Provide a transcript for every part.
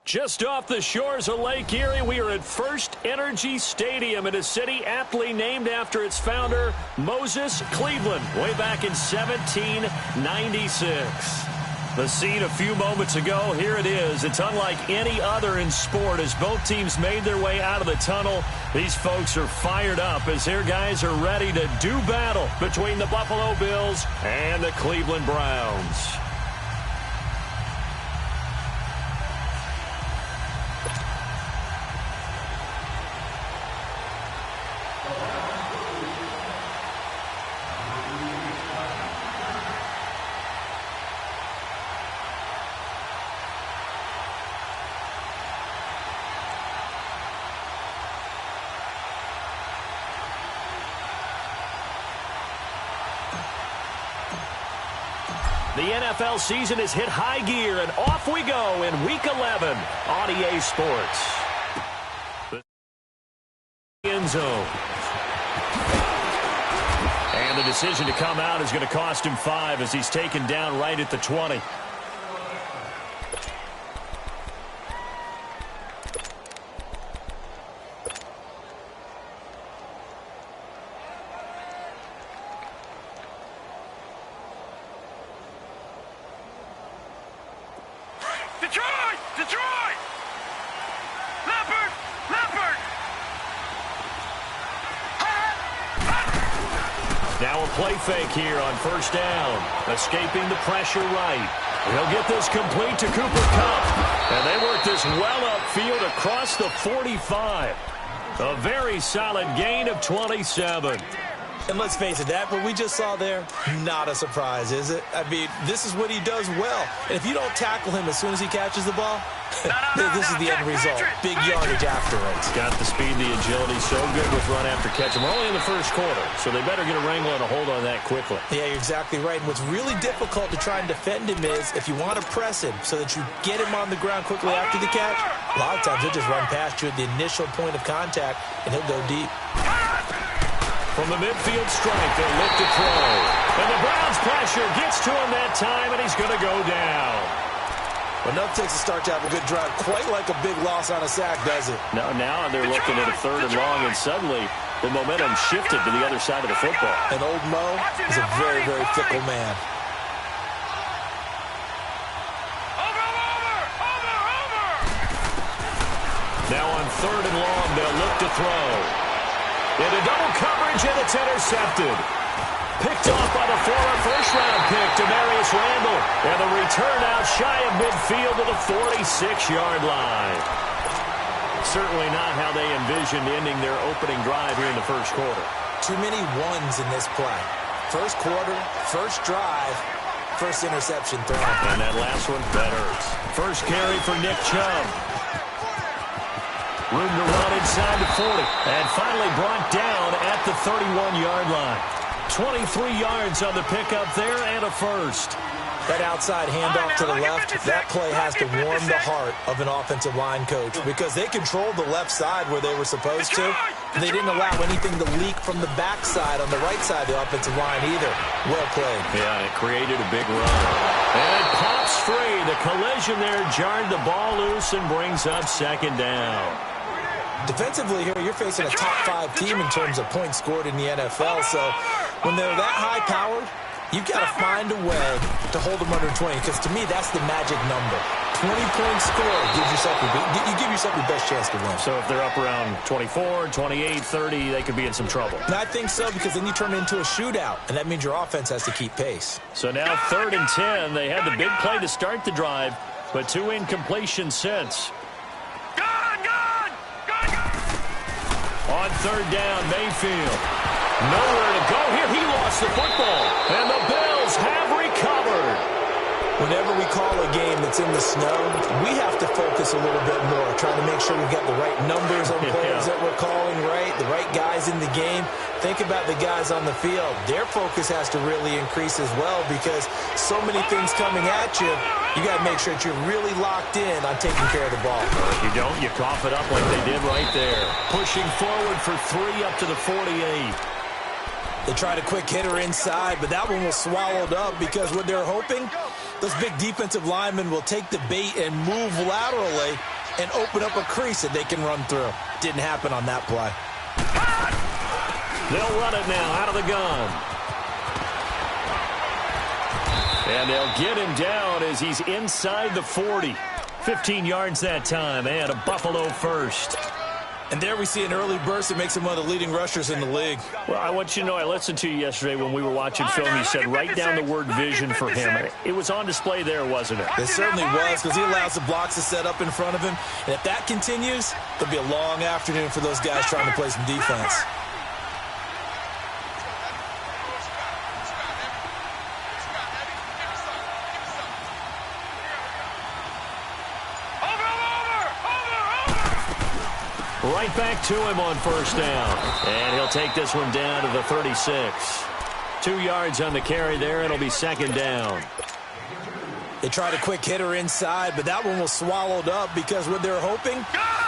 Just off the shores of Lake Erie, we are at First Energy Stadium in a city aptly named after its founder, Moses Cleveland, way back in 1796. The scene a few moments ago, here it is. It's unlike any other in sport as both teams made their way out of the tunnel. These folks are fired up as their guys are ready to do battle between the Buffalo Bills and the Cleveland Browns. The NFL season has hit high gear, and off we go in Week 11 on EA Sports. The end zone. And the decision to come out is going to cost him 5 as he's taken down right at the 20. Now a play fake here on first down. Escaping the pressure right. He'll get this complete to Cooper Kupp. And they work this well upfield across the 45. A very solid gain of 27. And let's face it, that what we just saw there, not a surprise, is it? I mean, this is what he does well. And if you don't tackle him as soon as he catches the ball, this is the end result. Big yardage afterwards. Got the speed, the agility, so good with run after catch. And we're only in the first quarter, so they better get a wrangle and a hold on that quickly. Yeah, you're exactly right. And what's really difficult to try and defend him is if you want to press him so that you get him on the ground quickly after the catch, a lot of times he'll just run past you at the initial point of contact, and he'll go deep. From the midfield stripe, they look to throw. And the Browns pressure gets to him that time, and he's going to go down. Enough takes a start to have a good drive. Quite like a big loss on a sack, does it? Now they're looking at a 3rd and long, and suddenly the momentum shifted to the other side of the football. And old Mo is a very, very fickle man. Now on 3rd and long, they'll look to throw. Into double coverage, and it's intercepted. Picked off by the former first-round pick, Demarius Randall. And the return out shy of midfield to the 46-yard line. Certainly not how they envisioned ending their opening drive here in the first quarter. Too many ones in this play. First quarter, first drive, first interception thrown. And that last one, that hurts. First carry for Nick Chubb. Room to run inside the 40. And finally brought down at the 31-yard line. 23 yards on the pickup there and a first. That outside handoff to the left, that play has to warm the heart of an offensive line coach because they controlled the left side where they were supposed to. And they didn't allow anything to leak from the backside on the right side of the offensive line either. Well played. Yeah, it created a big run. And it pops free. The collision there jarred the ball loose and brings up 2nd down. Defensively here, you're facing a top 5 team in terms of points scored in the NFL. So when they're that high-powered, you've got to find a way to hold them under 20, because to me, that's the magic number. 20-point score gives yourself you give yourself your best chance to win. So if they're up around 24, 28, 30, they could be in some trouble. And I think so, because then you turn it into a shootout, and that means your offense has to keep pace. So now 3rd and 10. They had the big play to start the drive, but 2 incompletions since. On 3rd down, Mayfield. Nowhere to go here. He lost the football. And the Bills have recovered. Whenever we call a game that's in the snow, we have to focus a little bit more, trying to make sure we've got the right numbers on plays that we're calling right, the right guys in the game. Think about the guys on the field. Their focus has to really increase as well because so many things coming at you. You got to make sure that you're really locked in on taking care of the ball. If you don't, you cough it up like they did right there. Pushing forward for 3 up to the 48. They tried a quick hitter inside, but that one was swallowed up because what they're hoping, those big defensive linemen will take the bait and move laterally and open up a crease that they can run through. Didn't happen on that play. They'll run it now out of the gun. And they'll get him down as he's inside the 40. 15 yards that time, and a Buffalo first. And there we see an early burst that makes him one of the leading rushers in the league. Well, I want you to know, I listened to you yesterday when we were watching film. You said write down the word vision for him. It was on display there, wasn't it? It certainly was, because he allows the blocks to set up in front of him. And if that continues, it'll be a long afternoon for those guys trying to play some defense. Right back to him on first down. And he'll take this one down to the 36. 2 yards on the carry there. It'll be second down. They tried a quick hitter inside, but that one was swallowed up because what they're hoping,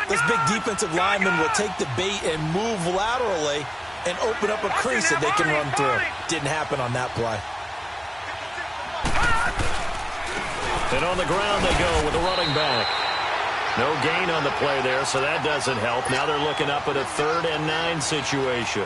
this big defensive lineman will take the bait and move laterally and open up a crease that they can run through. Didn't happen on that play. And on the ground they go with a running back. No gain on the play there, so that doesn't help. Now they're looking up at a 3rd and 9 situation.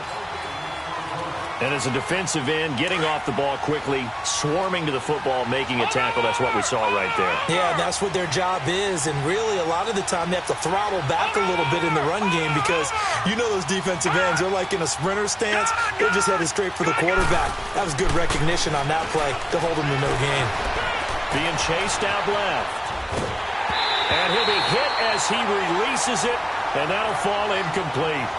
And as a defensive end, getting off the ball quickly, swarming to the football, making a tackle, that's what we saw right there. Yeah, that's what their job is. And really, a lot of the time, they have to throttle back a little bit in the run game because you know those defensive ends, they're like in a sprinter stance. They're just headed straight for the quarterback. That was good recognition on that play to hold them to no gain. Being chased out left. And he'll be hit as he releases it, and that'll fall incomplete.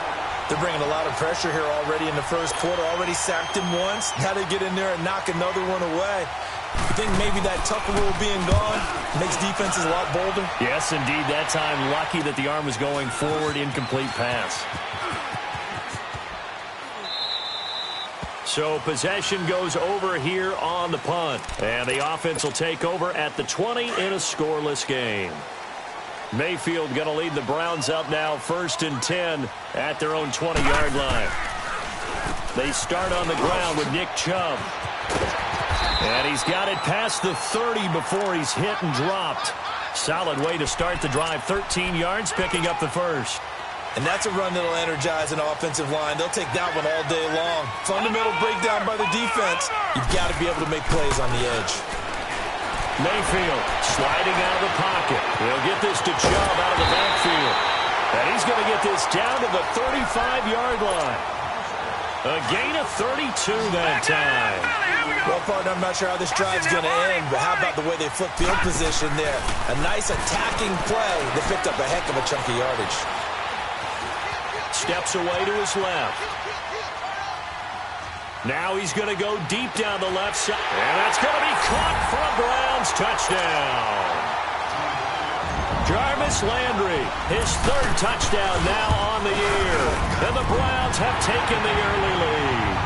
They're bringing a lot of pressure here already in the first quarter. Already sacked him once. Now they get in there and knock another one away. I think maybe that Tucker rule being gone makes defenses a lot bolder. Yes, indeed. That time, lucky that the arm was going forward, incomplete pass. So possession goes over here on the punt. And the offense will take over at the 20 in a scoreless game. Mayfield going to lead the Browns up now, 1st and 10 at their own 20-yard line. They start on the ground with Nick Chubb. And he's got it past the 30 before he's hit and dropped. Solid way to start the drive, 13 yards, picking up the first. And that's a run that'll energize an offensive line. They'll take that one all day long. Fundamental breakdown by the defense. You've got to be able to make plays on the edge. Mayfield sliding out of the pocket. He'll get this to Chubb out of the backfield. And he's going to get this down to the 35-yard line. A gain of 32 that time. Well, partner, I'm not sure how this drive's going to end, but how about the way they flip field position there? A nice attacking play that picked up a heck of a chunk of yardage. Steps away to his left. Now he's going to go deep down the left side. And that's going to be caught for a Browns touchdown. Jarvis Landry, his 3rd touchdown now on the year. And the Browns have taken the early lead.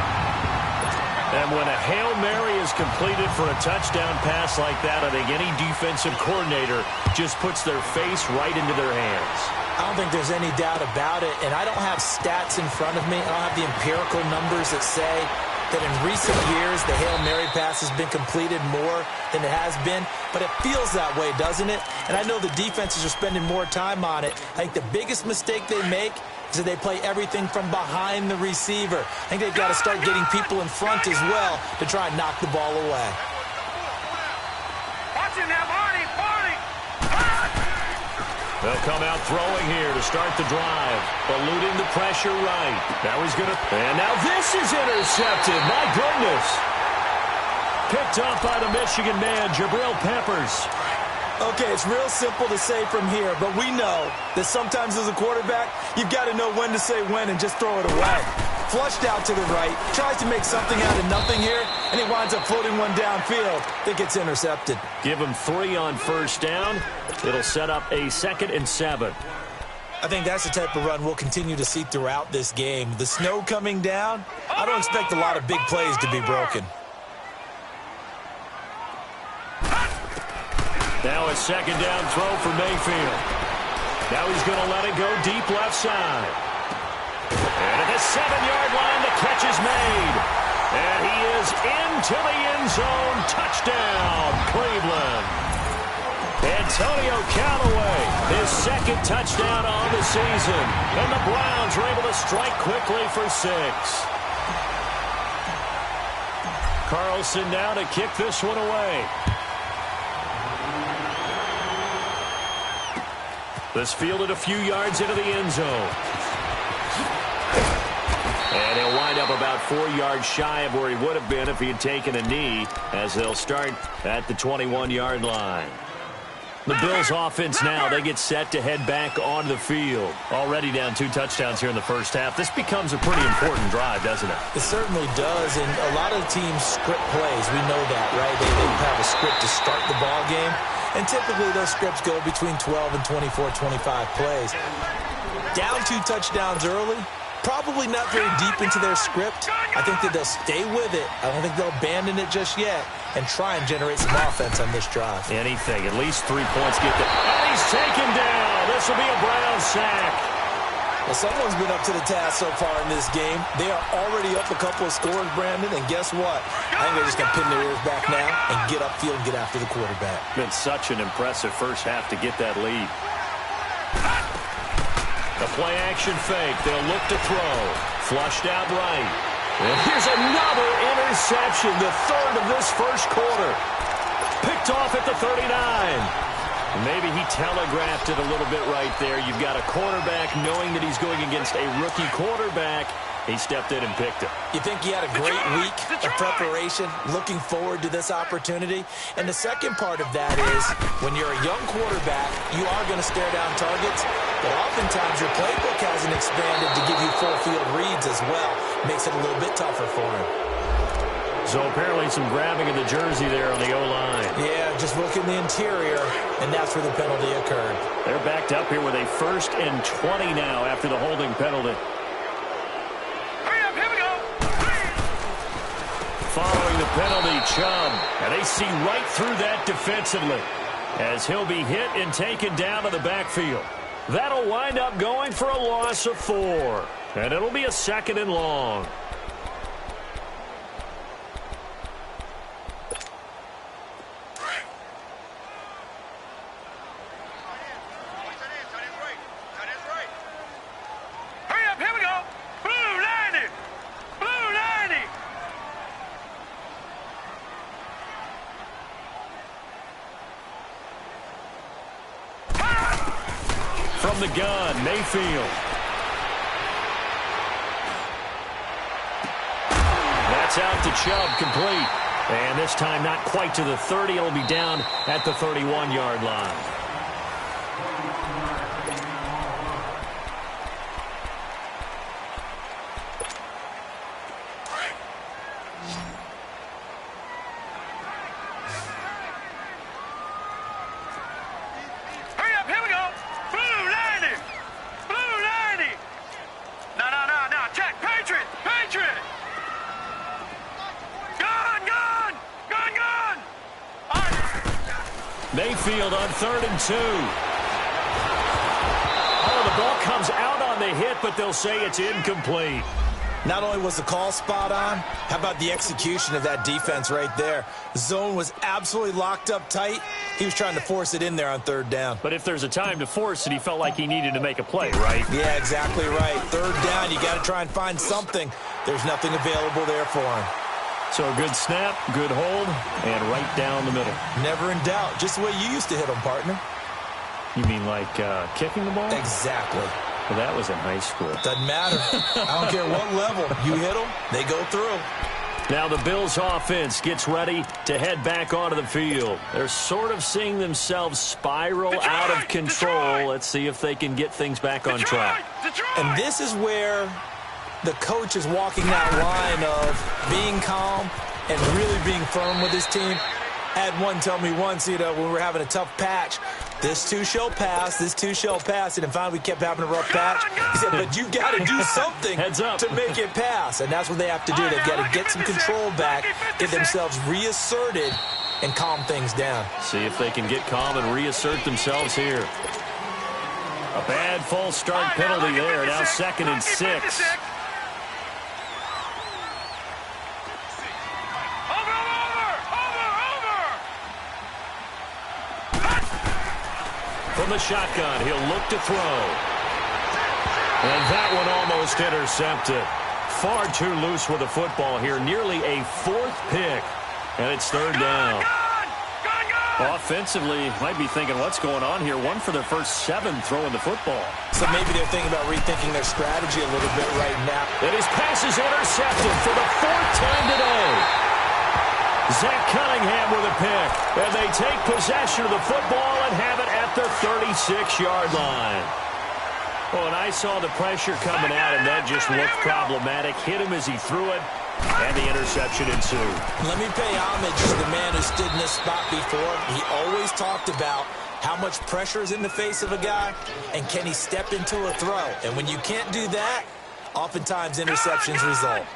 And when a Hail Mary is completed for a touchdown pass like that, I think any defensive coordinator just puts their face right into their hands. I don't think there's any doubt about it, and I don't have stats in front of me. I don't have the empirical numbers that say that in recent years the Hail Mary pass has been completed more than it has been, but it feels that way, doesn't it? And I know the defenses are spending more time on it. I think the biggest mistake they make is that they play everything from behind the receiver. I think they've got to start getting people in front as well to try and knock the ball away. Watch it now, Barney! They'll come out throwing here to start the drive. Eluding the pressure right. Now he's going to... And now this is intercepted. My goodness. Picked off by the Michigan man, Jabril Peppers. Okay, it's real simple to say from here, but we know that sometimes as a quarterback, you've got to know when to say when and just throw it away. Flushed out to the right, tries to make something out of nothing here, and he winds up floating one downfield that gets intercepted. Give him 3 on first down. It'll set up a 2nd and 7. I think that's the type of run we'll continue to see throughout this game. The snow coming down, I don't expect a lot of big plays to be broken. Now a 2nd down throw for Mayfield. Now he's going to let it go deep left side. And at the 7-yard line, the catch is made. And he is into the end zone. Touchdown, Cleveland. Antonio Callaway, his 2nd second touchdown on the season. And the Browns are able to strike quickly for 6. Carlson now to kick this one away. This fielded a few yards into the end zone. And he'll wind up about 4 yards shy of where he would have been if he had taken a knee, as they'll start at the 21-yard line. The Bills offense now, they get set to head back onto the field. Already down 2 touchdowns here in the first half. This becomes a pretty important drive, doesn't it? It certainly does, and a lot of teams script plays. We know that, right? They have a script to start the ball game, and typically those scripts go between 12 and 24, 25 plays. Down 2 touchdowns early, probably not very deep into their script. I think that they'll stay with it. I don't think they'll abandon it just yet and try and generate some offense on this drive. Anything, at least 3 points get them. And he's taken down. This will be a Brown sack. Well, someone's been up to the task so far in this game. They are already up a couple of scores, Brandon, and guess what? I think they're just going to pin their ears back now and get upfield and get after the quarterback. Been such an impressive first half to get that lead. The play-action fake. They'll look to throw. Flushed out right. And here's another interception, the third of this first quarter. Picked off at the 39. Maybe he telegraphed it a little bit right there. You've got a quarterback knowing that he's going against a rookie quarterback. He stepped in and picked it. You think he had a great week of preparation, looking forward to this opportunity? And the second part of that is, when you're a young quarterback, you are going to stare down targets, but oftentimes your playbook hasn't expanded to give you full field reads as well. Makes it a little bit tougher for him. So apparently some grabbing of the jersey there on the O-line. Yeah, just look in the interior, and that's where the penalty occurred. They're backed up here with a 1st and 20 now after the holding penalty. Following the penalty, Chubb. And they see right through that defensively as he'll be hit and taken down to the backfield. That'll wind up going for a loss of 4. And it'll be a 2nd and long. From the gun, Mayfield. That's out to Chubb, complete. And this time not quite to the 30. It'll be down at the 31-yard line. Mayfield on 3rd and 2. Oh, the ball comes out on the hit, but they'll say it's incomplete. Not only was the call spot on, how about the execution of that defense right there? The zone was absolutely locked up tight. He was trying to force it in there on 3rd down. But if there's a time to force it, he felt like he needed to make a play, right? Yeah, exactly right. 3rd down, you got to try and find something. There's nothing available there for him. So a good snap, good hold, and right down the middle. Never in doubt. Just the way you used to hit them, partner. You mean like kicking the ball? Exactly. Well, that was in high school. Doesn't matter. I don't care what level. You hit them, they go through. Now the Bills offense gets ready to head back onto the field. They're sort of seeing themselves spiral out of control. Let's see if they can get things back on track. And this is where the coach is walking that line of being calm and really being firm with his team. I had one tell me once, when we were having a tough patch, this too shall pass, this too shall pass, and finally we kept having a rough patch. He said, but you got to do something to make it pass, and that's what they have to do. They've got to get some control back, get themselves reasserted, and calm things down. See if they can get calm and reassert themselves here. A bad false start penalty there, now 2nd and 6. From from the shotgun. He'll look to throw. And that one almost intercepted. Far too loose with the football here. Nearly a fourth pick. And it's third down. Offensively, might be thinking, what's going on here? 1 for their first 7 throwing the football. So maybe they're thinking about rethinking their strategy a little bit right now. And his pass is intercepted for the 4th time today. Zach Cunningham with a pick. And they take possession of the football and have it at their 36-yard line. Oh, and I saw the pressure coming out, and that just looked problematic. Hit him as he threw it. And the interception ensued. Let me pay homage to the man who stood in this spot before. He always talked about how much pressure is in the face of a guy, and can he step into a throw. And when you can't do that, oftentimes interceptions result.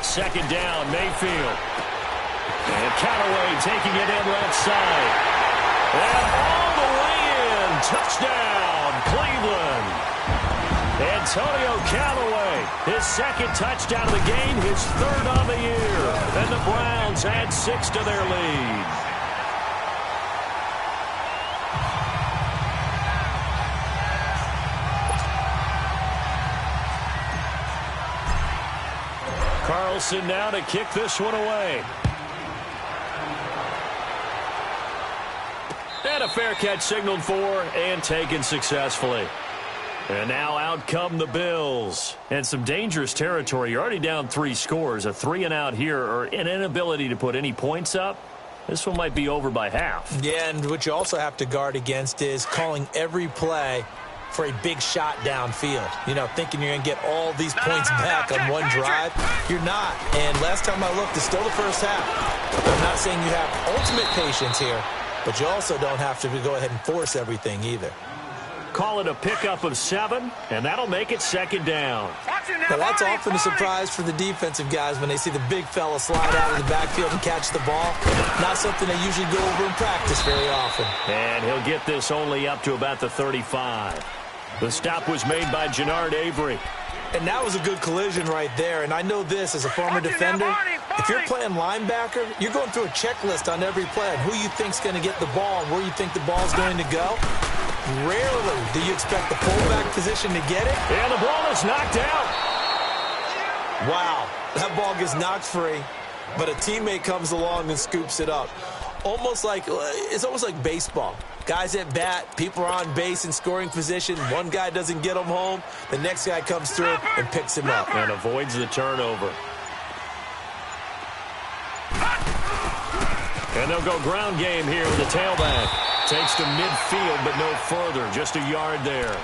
Second down, Mayfield. And Callaway taking it in left side. And all the way in. Touchdown, Cleveland. Antonio Callaway, his 2nd touchdown of the game, his 3rd on the year. And the Browns add 6 to their lead. Carlson now to kick this one away. And a fair catch signaled for and taken successfully. And now out come the Bills. And some dangerous territory. You're already down 3 scores. A 3-and-out here, or an inability to put any points up. This one might be over by half. Yeah, and what you also have to guard against is calling every play for a big shot downfield. You know, thinking you're going to get all these points back on one drive. You're not. And last time I looked, it's still the first half. I'm not saying you have ultimate patience here, but you also don't have to go ahead and force everything either. Call it a pickup of 7, and that'll make it 2nd down. Now, that's often a surprise for the defensive guys when they see the big fella slide out of the backfield and catch the ball. Not something they usually go over in practice very often. And he'll get this only up to about the 35. The stop was made by Jannard Avery. And that was a good collision right there. And I know this as a former defender. If you're playing linebacker, you're going through a checklist on every play on who you think's going to get the ball and where you think the ball's going to go. Rarely do you expect the fullback position to get it. And the ball is knocked out. Wow, that ball gets knocked free, but a teammate comes along and scoops it up. It's almost like baseball. Guys at bat, people are on base in scoring position. One guy doesn't get him home. The next guy comes through and picks him up. And avoids the turnover. And they'll go ground game here with the tailback. Takes to midfield, but no further. Just a yard there.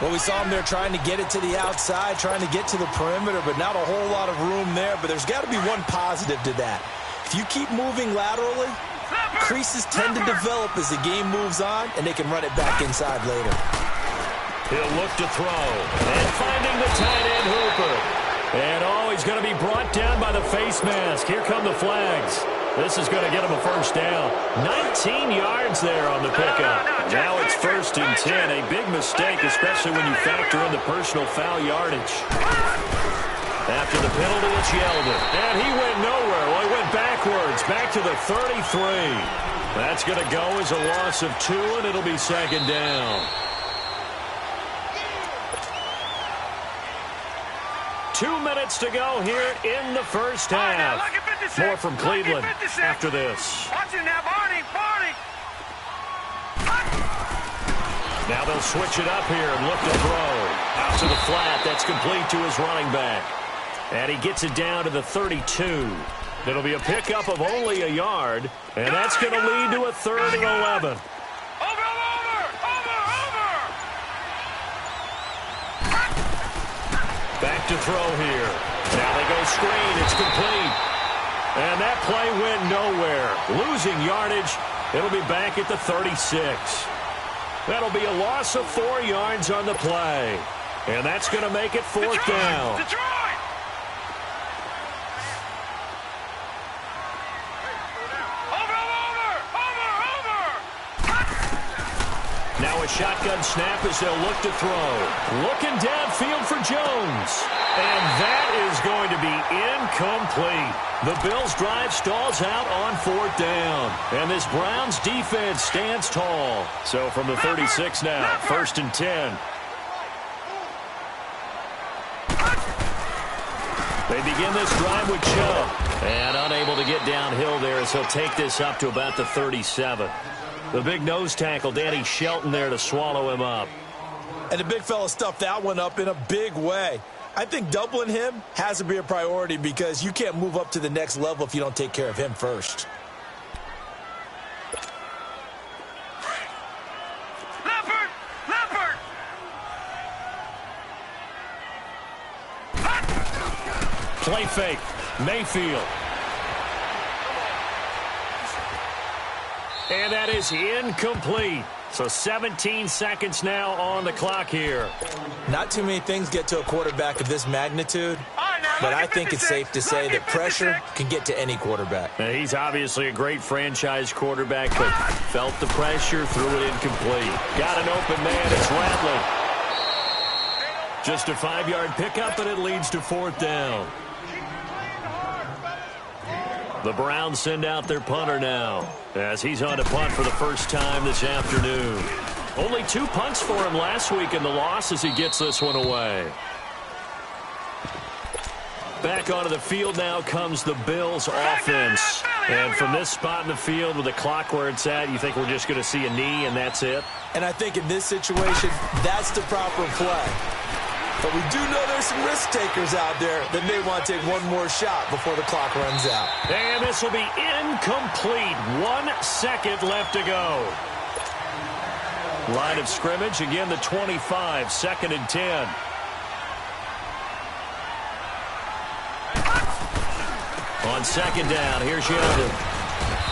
Well, we saw him there trying to get it to the outside, trying to get to the perimeter, but not a whole lot of room there. But there's got to be one positive to that. If you keep moving laterally, creases tend to develop as the game moves on, and they can run it back inside later. He'll look to throw. And finding the tight end Hooper. And he's going to be brought down by the face mask. Here come the flags. This is going to get him a first down. 19 yards there on the pickup. Now it's 1st and 10. A big mistake, especially when you factor in the personal foul yardage. After the penalty, it's Yeldon. And he went nowhere. Well, he went backwards, back to the 33. That's going to go as a loss of 2, and it'll be 2nd down. 2 minutes to go here in the first half. More from Cleveland after this. Now they'll switch it up here and look to throw. Out to the flat. That's complete to his running back. And he gets it down to the 32. It'll be a pickup of only a yard. And that's going to lead to a 3rd and 11. Back to throw here. Now they go screen. It's complete. And that play went nowhere. Losing yardage. It'll be back at the 36. That'll be a loss of 4 yards on the play. And that's going to make it 4th down. Now a shotgun snap as they'll look to throw. Looking downfield for Jones. And that is going to be incomplete. The Bills' drive stalls out on 4th down. And this Browns defense stands tall. So from the 36 now, 1st and 10. They begin this drive with Chubb. And unable to get downhill there as he'll take this up to about the 37. The big nose tackle, Danny Shelton, there to swallow him up. And the big fella stuffed that one up in a big way. I think doubling him has to be a priority because you can't move up to the next level if you don't take care of him first. Play fake. Mayfield. And that is incomplete. So 17 seconds now on the clock here. Not too many things get to a quarterback of this magnitude, but I think it's safe to say that pressure can get to any quarterback. Now, he's obviously a great franchise quarterback, but felt the pressure, threw it incomplete. Got an open man, it's Rattler. Just a 5-yard pickup, and it leads to 4th down. The Browns send out their punter now, as he's on to punt for the first time this afternoon. Only 2 punts for him last week in the loss as he gets this one away. Back onto the field now comes the Bills offense. And from this spot in the field with the clock where it's at, you think we're just going to see a knee and that's it? And I think in this situation, that's the proper play. But we do know there's some risk takers out there that may want to take one more shot before the clock runs out. And this will be incomplete. 1 second left to go. Line of scrimmage, again the 25, 2nd and 10. On 2nd down, here's Yeldon.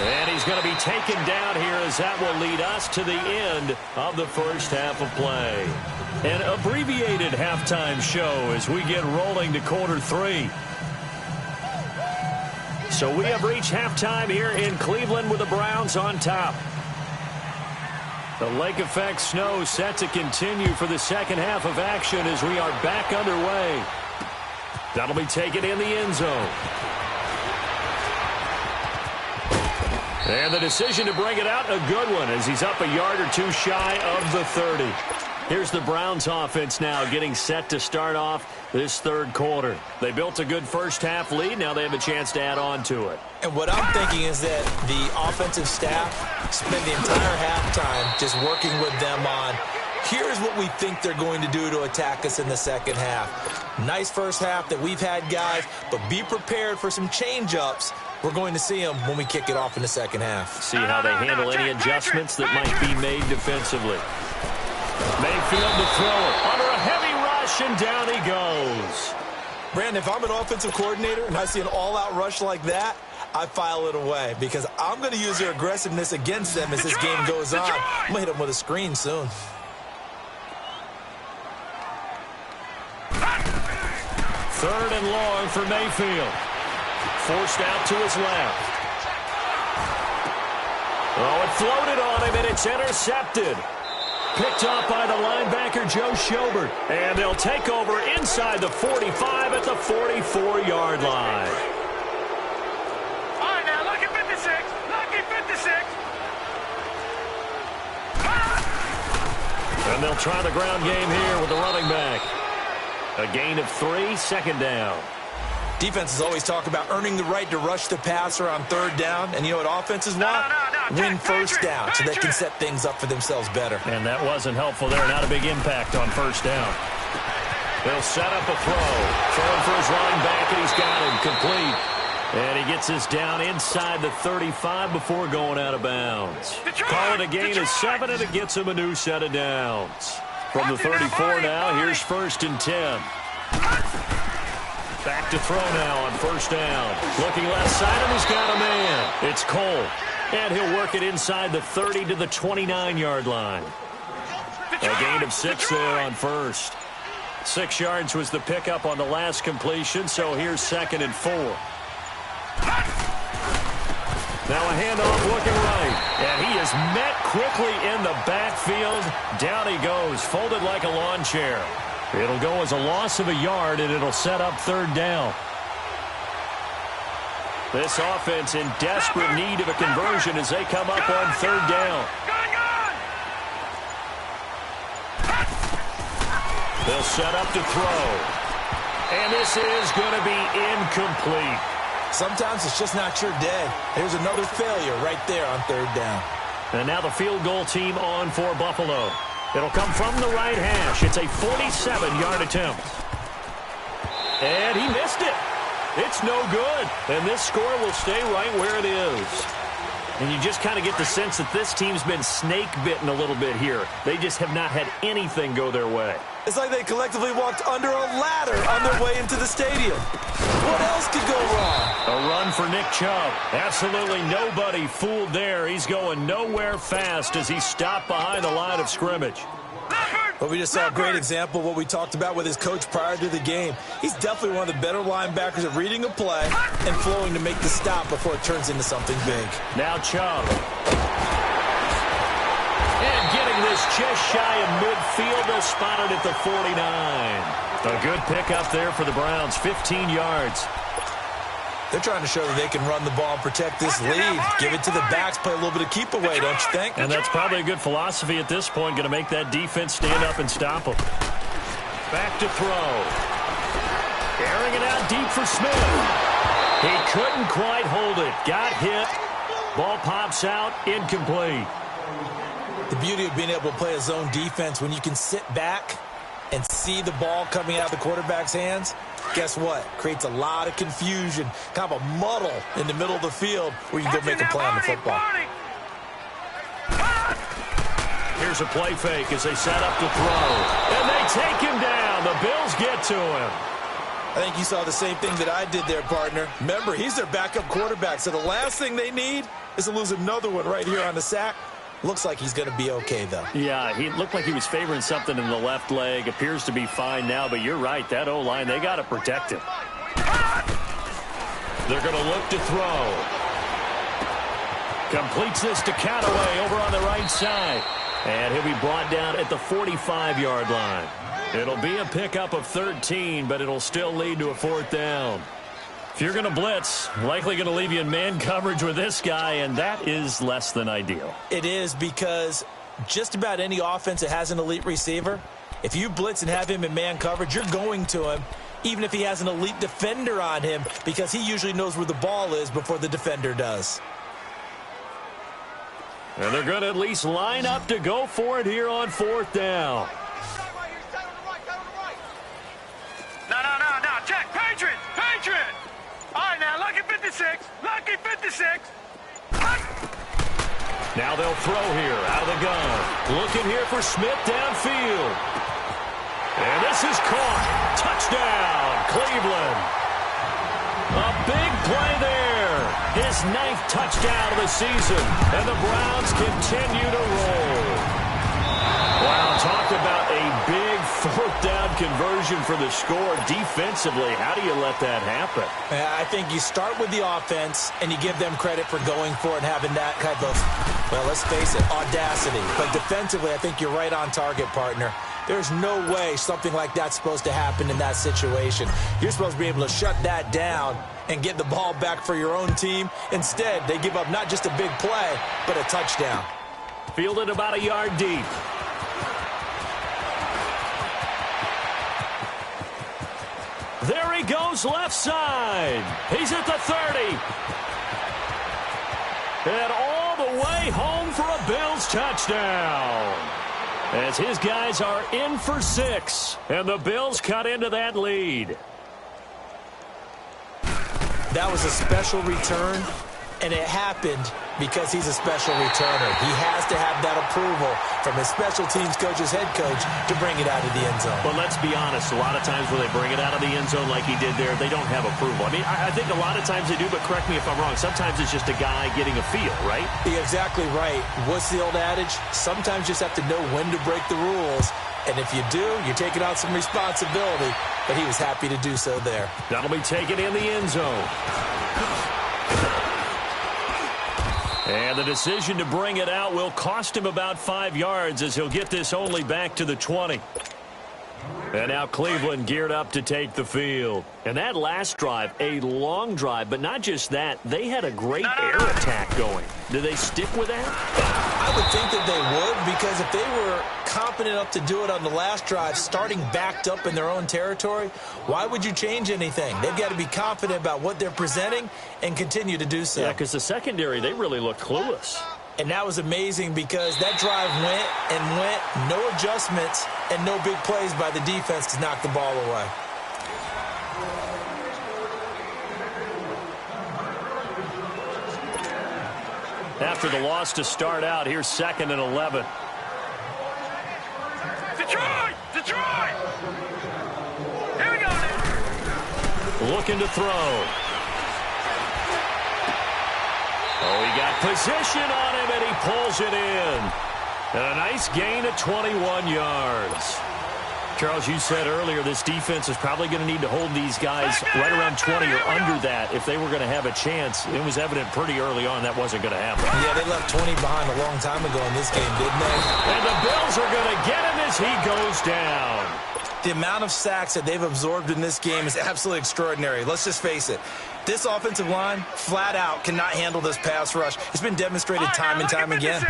And he's going to be taken down here as that will lead us to the end of the first half of play. An abbreviated halftime show as we get rolling to quarter 3. So we have reached halftime here in Cleveland with the Browns on top. The lake effect snow set to continue for the second half of action as we are back underway. That'll be taken in the end zone. And the decision to bring it out, a good one, as he's up a yard or 2 shy of the 30. Here's the Browns offense now getting set to start off this 3rd quarter. They built a good first half lead. Now they have a chance to add on to it. And what I'm thinking is that the offensive staff spend the entire halftime just working with them on, here's what we think they're going to do to attack us in the second half. Nice first half that we've had, guys, but be prepared for some change-ups. We're going to see them when we kick it off in the second half. See how they handle any adjustments that might be made defensively. Mayfield to throw under a heavy rush, and down he goes. Brandon, if I'm an offensive coordinator and I see an all-out rush like that, I file it away because I'm going to use their aggressiveness against them as this game goes on. I'm going to hit them with a screen soon. Third and long for Mayfield. Forced out to his left. Oh, it floated on him, and it's intercepted. Picked off by the linebacker, Joe Schobert. And they'll take over inside the 45 at the 44-yard line. All right, now, look at 56. Look at 56. And they'll try the ground game here with the running back. A gain of 3, 2nd down. Defenses always talk about earning the right to rush the passer on 3rd down. And you know what offenses want? Win first down so they can set things up for themselves better. And that wasn't helpful there. Not a big impact on 1st down. They'll set up a throw. Throwing for his running back, and he's got him complete. And he gets this down inside the 35 before going out of bounds. Call it a gain of 7, and it gets him a new set of downs. From the 34 now, here's 1st and 10. Back to throw now on 1st down. Looking left side, and he's got a man. It's Cole. And he'll work it inside the 30 to the 29-yard line. A gain of 6 there on 1st. 6 yards was the pickup on the last completion, so here's 2nd and 4. Now a handoff looking right. And he is is met quickly in the backfield. Down he goes, folded like a lawn chair. It'll go as a loss of a yard, and it'll set up third down. This offense in desperate need of a conversion as they come up on third down. They'll set up to throw. And this is going to be incomplete. Sometimes it's just not your day. There's another failure right there on third down. And now the field goal team on for Buffalo. It'll come from the right hash. It's a 47-yard attempt. And he missed it. It's no good. And this score will stay right where it is. And you just kind of get the sense that this team's been snake-bitten a little bit here. They just have not had anything go their way. It's like they collectively walked under a ladder on their way into the stadium. What else could go wrong? A run for Nick Chubb. Absolutely nobody fooled there. He's going nowhere fast as he stopped behind the line of scrimmage. But we just saw a great example of what we talked about with his coach prior to the game. He's definitely one of the better linebackers at reading a play and flowing to make the stop before it turns into something big. Now Chubb. And getting this just shy of midfield. They'll spot it at the 49. A good pickup there for the Browns. 15 yards. They're trying to show that they can run the ball and protect this lead. Give it to the backs, play a little bit of keep away, don't you think? And that's probably a good philosophy at this point. Going to make that defense stand up and stop them. Back to throw. Airing it out deep for Smith. He couldn't quite hold it. Got hit. Ball pops out. Incomplete. The beauty of being able to play a zone defense when you can sit back and see the ball coming out of the quarterback's hands, guess what? Creates a lot of confusion, kind of a muddle in the middle of the field where you can go make a play on the football. Here's a play fake as they set up to throw. And they take him down. The Bills get to him. I think you saw the same thing that I did there, partner. Remember, he's their backup quarterback, so the last thing they need is to lose another one right here on the sack. Looks like he's going to be okay, though. Yeah, he looked like he was favoring something in the left leg. Appears to be fine now, but you're right. That O-line, they got to protect him. They're going to look to throw. Completes this to Callaway over on the right side. And he'll be brought down at the 45-yard line. It'll be a pickup of 13, but it'll still lead to a fourth down. If you're going to blitz, likely going to leave you in man coverage with this guy, and that is less than ideal. It is, because just about any offense that has an elite receiver, if you blitz and have him in man coverage, you're going to him, even if he has an elite defender on him, because he usually knows where the ball is before the defender does. And they're going to at least line up to go for it here on fourth down. No. Check. Patriot. All right, now, lucky 56. Lucky 56. Now they'll throw here out of the gun. Looking here for Smith downfield. And this is caught. Touchdown, Cleveland. A big play there. His 9th touchdown of the season. And the Browns continue to roll. Wow, talk about a big fourth down conversion for the score. Defensively, how do you let that happen? I think you start with the offense, and you give them credit for going for it and having that kind of, well, let's face it, audacity. But defensively, I think you're right on target, partner. There's no way something like that's supposed to happen in that situation. You're supposed to be able to shut that down and get the ball back for your own team. Instead, they give up not just a big play, but a touchdown. Fielded about a yard deep. There he goes left side. He's at the 30. And all the way home for a Bills touchdown. As his guys are in for 6. And the Bills cut into that lead. That was a special return, and it happened because he's a special returner. He has to have that approval from his special teams coach's head coach to bring it out of the end zone. But let's be honest, a lot of times when they bring it out of the end zone like he did there, they don't have approval. I mean, I think a lot of times they do, but correct me if I'm wrong. Sometimes it's just a guy getting a feel, right? You're exactly right. What's the old adage? Sometimes you just have to know when to break the rules. And if you do, you're taking out some responsibility. But he was happy to do so there. That'll be taken in the end zone. And the decision to bring it out will cost him about 5 yards as he'll get this only back to the 20. And now Cleveland geared up to take the field. And that last drive, a long drive, but not just that. They had a great air attack going. Do they stick with that? I would think that they would, because if they were confident enough to do it on the last drive, starting backed up in their own territory, why would you change anything? They've got to be confident about what they're presenting and continue to do so. Yeah, because the secondary, they really look clueless. And that was amazing because that drive went and went, no adjustments and no big plays by the defense to knock the ball away. After the loss to start out, here's 2nd and 11. Detroit! Detroit! Here we go now. Looking to throw. Oh, he got position on him, and he pulls it in. And a nice gain of 21 yards. Charles, you said earlier this defense is probably going to need to hold these guys right around 20 or under that if they were going to have a chance. It was evident pretty early on that wasn't going to happen. Yeah, they left 20 behind a long time ago in this game, didn't they? And the Bills are going to get him as he goes down. The amount of sacks that they've absorbed in this game is absolutely extraordinary. Let's just face it. This offensive line, flat out, cannot handle this pass rush. It's been demonstrated time and time again.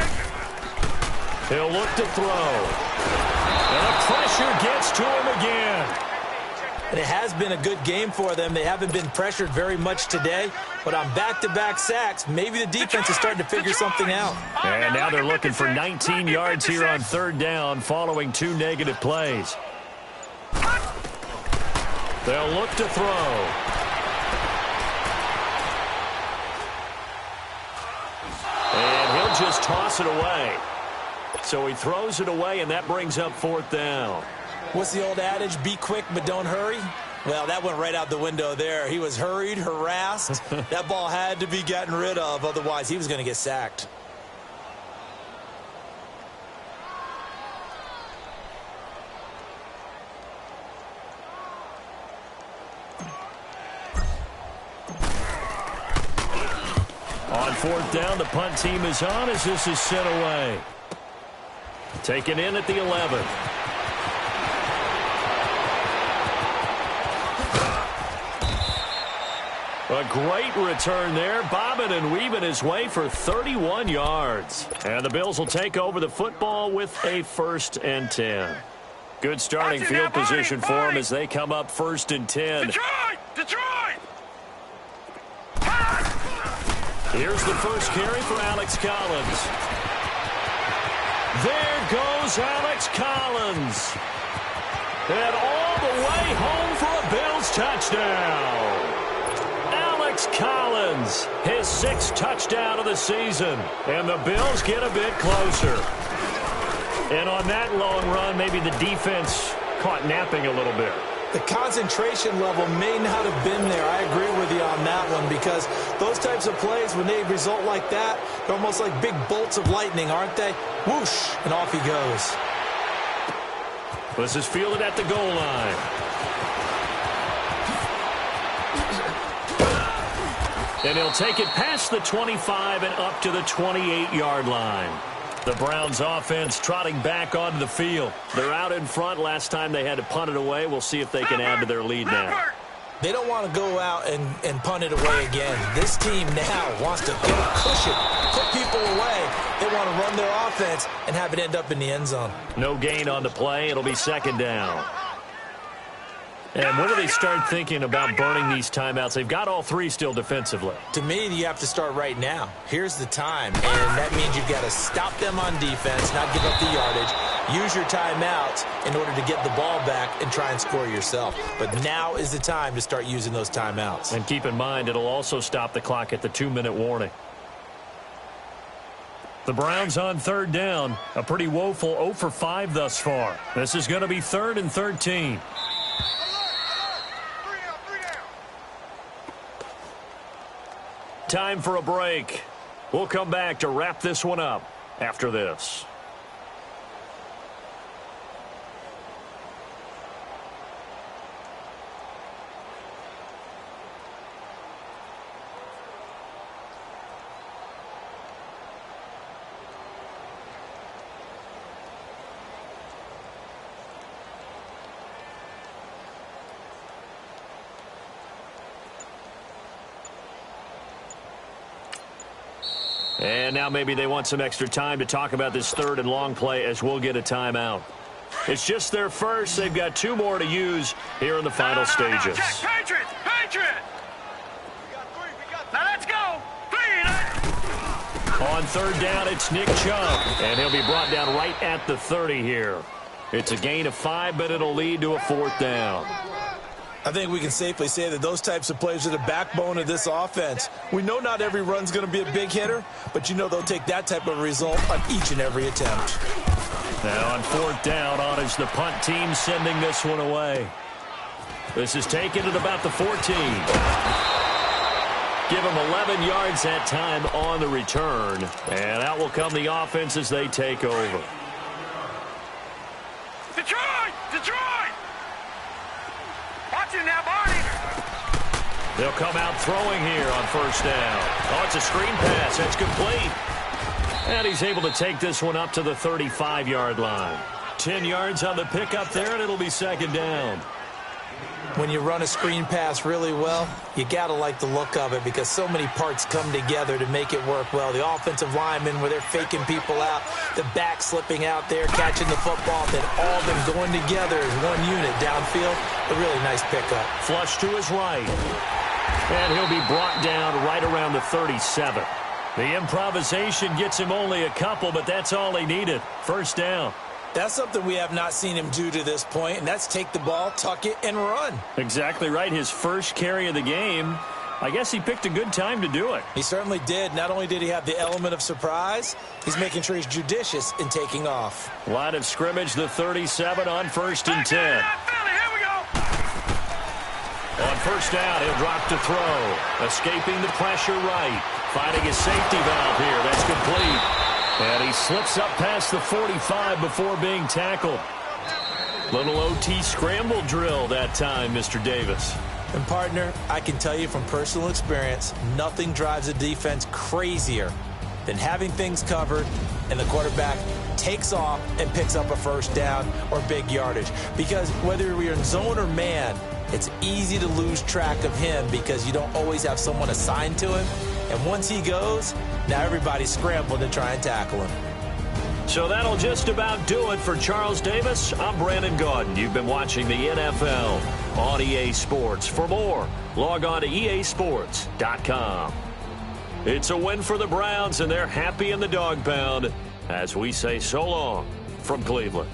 He'll look to throw. And the pressure gets to him again. And it has been a good game for them. They haven't been pressured very much today. But on back-to-back sacks, maybe the defense is starting to figure something out. And now they're looking for 19 yards here on 3rd down following 2 negative plays. They'll look to throw. And he'll just toss it away. So he throws it away, and that brings up 4th down. What's the old adage? Be quick, but don't hurry. Well, that went right out the window there. He was hurried, harassed. That ball had to be gotten rid of. Otherwise, he was going to get sacked. On 4th down, the punt team is on as this is sent away. Taken in at the 11. A great return there, bobbing and weaving his way for 31 yards. And the Bills will take over the football with a 1st and 10. Good starting field position for them as they come up 1st and 10. Detroit! Detroit! Here's the first carry for Alex Collins. There goes Alex Collins. And all the way home for a Bills touchdown. Alex Collins, his 6th touchdown of the season. And the Bills get a bit closer. And on that long run, maybe the defense caught napping a little bit. The concentration level may not have been there. I agree with you on that one because those types of plays, when they result like that, they're almost like big bolts of lightning, aren't they? Whoosh, and off he goes. This is fielded at the goal line. And he'll take it past the 25 and up to the 28-yard line. The Browns offense trotting back onto the field. They're out in front. Last time they had to punt it away. We'll see if they can add to their lead now. They don't want to go out and punt it away again. This team now wants to get a cushion, put people away. They want to run their offense and have it end up in the end zone. No gain on the play. It'll be 2nd down. And when do they start thinking about burning these timeouts? They've got all 3 still defensively. To me, you have to start right now. Here's the time, and that means you've got to stop them on defense, not give up the yardage, use your timeouts in order to get the ball back and try and score yourself. But now is the time to start using those timeouts. And keep in mind, it'll also stop the clock at the 2-minute warning. The Browns on 3rd down, a pretty woeful 0 for 5 thus far. This is going to be 3rd and 13. Time for a break. We'll come back to wrap this one up after this. And now maybe they want some extra time to talk about this third and long play as we'll get a timeout. It's just their first. They've got 2 more to use here in the final stages. Check, Patriots! Patriots! Now let's go! 3 On third down, it's Nick Chubb, and he'll be brought down right at the 30 here. It's a gain of 5, but it'll lead to a 4th down. I think we can safely say that those types of plays are the backbone of this offense. We know not every run's going to be a big hitter, but you know they'll take that type of result on each and every attempt. Now on 4th down, on is the punt team sending this one away. This is taken at about the 14. Give them 11 yards that time on the return. And out will come the offense as they take over. Detroit! Detroit! Watch it now, Barney! They'll come out throwing here on 1st down. Oh, it's a screen pass. That's complete. And he's able to take this one up to the 35-yard line. 10 yards on the pickup there, and it'll be 2nd down. When you run a screen pass really well, you got to like the look of it because so many parts come together to make it work well. The offensive linemen, where they're faking people out, the back slipping out there, catching the football, then all of them going together as one unit downfield. A really nice pickup. Flush to his right. And he'll be brought down right around the 37. The improvisation gets him only a couple, but that's all he needed. 1st down. That's something we have not seen him do to this point, and that's take the ball, tuck it, and run. Exactly right. His first carry of the game. I guess he picked a good time to do it. He certainly did. Not only did he have the element of surprise, he's making sure he's judicious in taking off. Line of scrimmage, the 37 on 1st and 10. Here we go! On 1st down, he'll drop to throw. Escaping the pressure right. Finding his safety valve here. That's complete. And he slips up past the 45 before being tackled. Little OT scramble drill that time, Mr. Davis. And, partner, I can tell you from personal experience, nothing drives a defense crazier than having things covered and the quarterback takes off and picks up a 1st down or big yardage. Because whether you're in zone or man, it's easy to lose track of him because you don't always have someone assigned to him. And once he goes, now everybody's scrambling to try and tackle him. So that'll just about do it for Charles Davis. I'm Brandon Gaudin. You've been watching the NFL on EA Sports. For more, log on to easports.com. It's a win for the Browns, and they're happy in the dog pound as we say so long from Cleveland.